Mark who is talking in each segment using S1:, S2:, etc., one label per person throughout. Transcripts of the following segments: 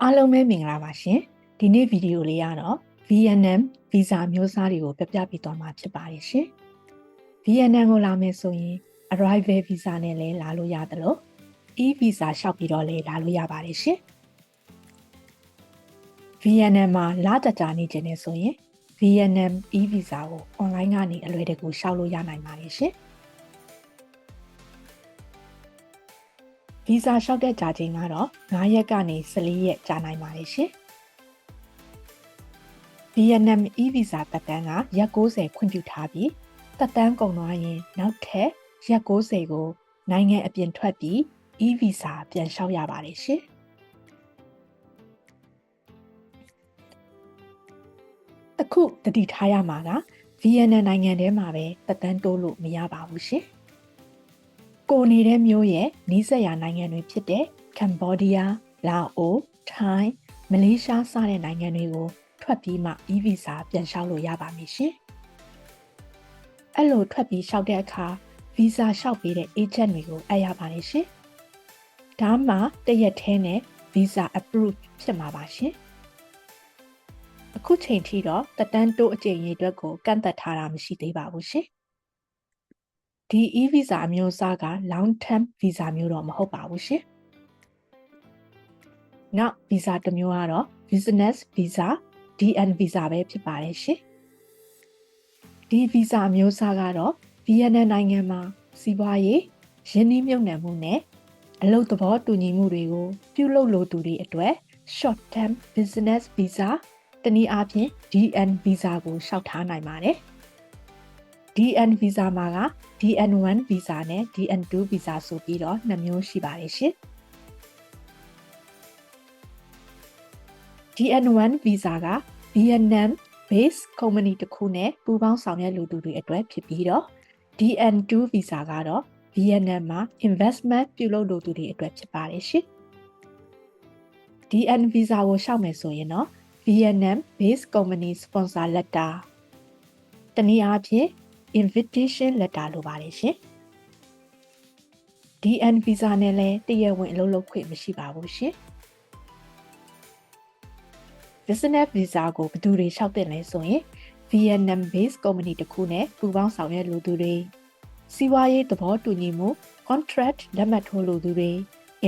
S1: အားလုံးပဲမင်္ဂလာပါရှင်ဒီနေ့ဗီဒီယိုလေးကတော့ VNM ဗီဇာမျိုးစားတွေကိုပြပြပေးသွားမှာဖြစ်ပါတယ်ရှင် VNM ကိုလာမယ်ဆိုရင် Arrival Visa နဲ့လည်းလာလို့ရတယ်လို့ E-Visa လျှောက်ပြီးတော့လည်းလာလို့ရပါတယ်ရှင် VNM မှာလာကြာနေခြင်းနဲ့ဆိုရင် VNM E-Visa ကို online ကနေအလွယ်တကူလျှောက်လို့ရနိုင်ပါတယ်ရှင်ဗီဇာလျှောက်တဲ့ကြာချိန်ကတော့9ရက်ကနေ14ရက်ကြာနိုင်ပါတယ်ရှင်။ VNM E-Visa သက်တမ်းကရက်90ခွင့်ပြုထားပြီးသက်တမ်းကုန်သွားရင်နောက်ထပ်ရက်90ကိုနိုင်ငံအပြင်ထွက်ပြီး E-Visa ပြန်လျှောက်ရပါတယ်ရှင်။အခုတတိထားရမှာက VNM နိုင်ငံထဲမှာပဲသက်တမ်းတိုးလို့မရပါဘူးရှင်။ကိုနေတဲ့မျိုးရဲ့နီးစပ်ရာနိုင်ငံတွေဖြစ်တဲ့ကမ်ဘောဒီးယား၊လာအို၊ထိုင်း၊မလေးရှားစတဲ့နိုင်ငံတွေကိုထွက်ပြီးမှ E-Visa ပြန်လျှောက်လို့ရပါမယ်ရှင်။အဲ့လိုထွက်ပြီးလျှောက်တဲ့အခါ Visa လျှောက်ပေးတဲ့ agent တွေကိုအပ်ရပါတယ်ရှင်။ဒါမှတရက်ထဲနဲ့ Visa approve ဖြစ်မှာပါရှင်။အခုချိန်ထိတော့သက်တမ်းတိုးအကြိမ်ရေအတွက်ကိုကန့်သတ်ထားတာမရှိသေးပါဘူးရှင်။ဒီ E-Visa အမျိုးအစားက long term visa မျိုးတော့မဟုတ်ပါဘူးရှင်။နောက် visa တစ်မျိုးကတော့ business visa DN visa ပဲဖြစ်ပါတယ်ရှင်။ဒီ visa အမျိုးအစားကတော့ VNM နိုင်ငံမှာစီးပွားရေးရင်းနှီးမြှုပ်နှံမှုနဲ့အလုပ်သဘောတူညီမှုတွေကိုပြုလုပ်လိုသူတွေအတွက် short term business visa တနည်းအားဖြင့် DN visa ကိုလျှောက်ထားနိုင်ပါတယ်။ DN visa မှာက DN1 visa နဲ့ DN2 visa ဆိုပြီးတော့2မျိုးရှိပါတယ်ရှင်။ DN1 visa က Vietnam based company တစ်ခုနဲ့ပူးပေါင်းဆောင်ရွက်လိုသူတွေအတွက်ဖြစ်ပြီးတော့ DN2 visa ကတော့ Vietnam မှာ investment ပြုလုပ်လိုသူတွေအတွက်ဖြစ်ပါတယ်ရှင်။ DN visa ကိုလျှောက်မယ်ဆိုရင်တော့ Vietnam based company sponsor letter တနည်းအားဖြင့် invitation letter လိုပါတယ်ရှင်။ DN visa နဲ့လည်းတရားဝင်အလုပ်လုပ်ခွင့်မရှိပါဘူးရှင်။ Business visa ကိုဘယ်သူတွေလျှောက်တင်လဲဆိုရင် Vietnam based company တစ်ခုနဲ့ပူးပေါင်းဆောင်ရွက်လိုသူတွေစီးပွားရေးသဘောတူညီမှု contract လက်မှတ်ထိုးလိုသူတွေ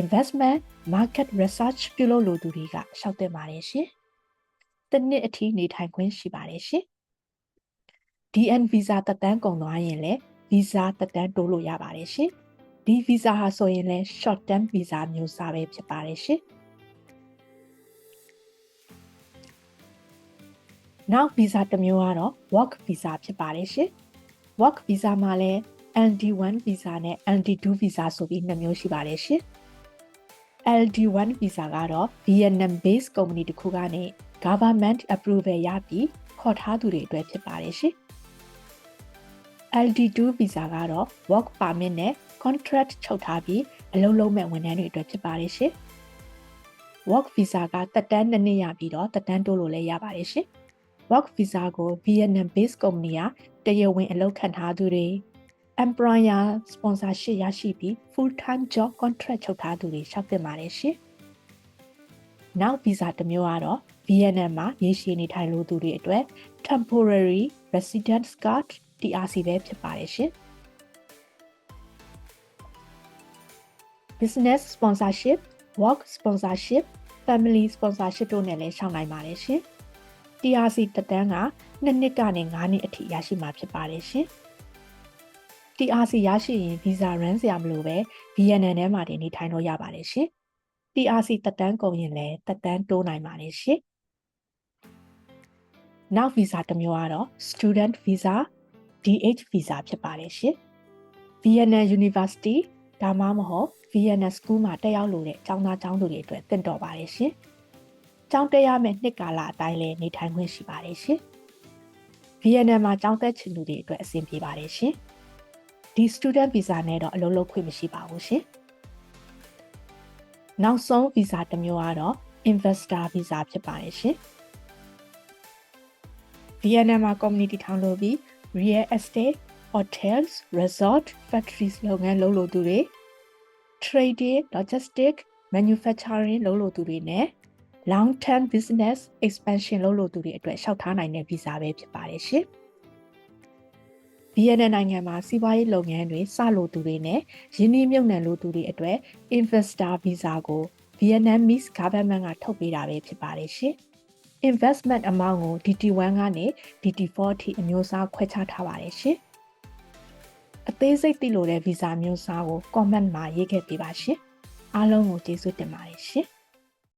S1: investment market research ပြုလုပ်လိုသူတွေကလျှောက်တင်ပါတယ်ရှင်။တစ်နှစ်အထိနေထိုင်ခွင့်ရှိပါတယ်ရှင်။ DN visa သက်တမ်းကုန်သွားရင်လည်း visa သက်တမ်းတိုးလို့ရပါတယ်ရှင်။ဒီ visa ဟာဆိုရင်လည်း short term visa မျိုးစားပဲဖြစ်ပါတယ်ရှင်။နောက် visa တစ်မျိုးကတော့ work visa ဖြစ်ပါတယ်ရှင်။ work visa မှာလည်း LD1 visa နဲ့ LD2 visa ဆိုပြီး2မျိုးရှိပါတယ်ရှင်။ LD1 visa ကတော့ Vietnam based company တစ်ခုကနေ government approval ရပြီးခေါ်ထားသူတွေအတွက်ဖြစ်ပါတယ်ရှင်။ LD2 visa ကတော့ work permit နဲ့ contract ချုပ်ထားပြီးအလုပ်လုပ်မဲ့ဝန်ထမ်းတွေအတွက်ဖြစ်ပါတယ်ရှင်။ work visa ကသက်တမ်း2နှစ်ရပြီးတော့သက်တမ်းတိုးလို့လည်းရပါတယ်ရှင်။ work visa ကို Vietnam based company ကတရားဝင်အလုပ်ခန့်ထားသူတွေ employer sponsorship ရရှိပြီး full time job contract ချုပ်ထားသူတွေလျှောက်တင်ပါတယ်ရှင်။နောက် visa တစ်မျိုးကတော့ Vietnam မှာရေရှည်နေထိုင်လိုသူတွေအတွက် temporary residence card TRC ပဲဖြစ်ပါတယ်ရှင်။ business sponsorship, work sponsorship, family sponsorship တို့နဲ့လည်းရှောင်နိုင်ပါတယ်ရှင်။ TRC သက်တမ်းက2နှစ်ကနေ9နှစ်အထိရရှိမှာဖြစ်ပါတယ်ရှင်။ TRC ရရှိရင် visa run စရာမလိုပဲ VNM ထဲမှာနေထိုင်လို့ရပါတယ်ရှင်။ TRC သက်တမ်းကုန်ရင်လည်းသက်တမ်းတိုးနိုင်ပါတယ်ရှင်။နောက် visa တစ်မျိုးကတော့ student visa, DH visa ဖြစ်ပါတယ်ရှင်။ Vietnam University ဒါမှမဟုတ် Vietnam School မှာတက်ရောက်လို့တဲ့ကျောင်းသားကျောင်းသူတွေအတွက်သင့်တော်ပါတယ်ရှင်။ကျောင်းတက်ရမယ့်နှစ်ကာလအတိုင်းလည်းနေထိုင်ခွင့်ရှိပါတယ်ရှင်။ Vietnam မှာကျောင်းတက်ချင်သူတွေအတွက်အဆင်ပြေပါတယ်ရှင်။ဒီ student visa နဲ့တော့အလုပ်လုပ်ခွင့်မရှိပါဘူးရှင်။နောက်ဆုံး visa တစ်မျိုးကတော့ investor visa ဖြစ်ပါတယ်ရှင်။ Vietnam မှာ community ထောင်လို့ပြီး real estate, hotels, resort, factories လုပ်ငန်းလုပ်လို့သူတွေ trading, logistics, manufacturing လုပ်လို့သူတွေနဲ့ long term business expansion လုပ်လို့သူတွေအတွက်လျှောက်ထားနိုင်တဲ့ visa ပဲဖြစ်ပါတယ်ရှင်။ VN နိုင်ငံမှာစီးပွားရေးလုပ်ငန်းတွေစလို့သူတွေနဲ့ရင်းနှီးမြှုပ်နှံလို့သူတွေအတွက် investor visa ကို Vietnamese government ကထုတ်ပေးတာပဲဖြစ်ပါတယ်ရှင်။ investment amount ကို DT1 ကနေ DT4 အထိအမျိုးအစားခွဲခြားထားပါတယ်ရှင်။အသေးစိတ်သိလို့တဲ့ visa မျိုးစားကို comment မှာရေးခဲ့ပေးပါရှင်။အားလုံးကိုကျေးဇူးတင်ပါတယ်ရှင်။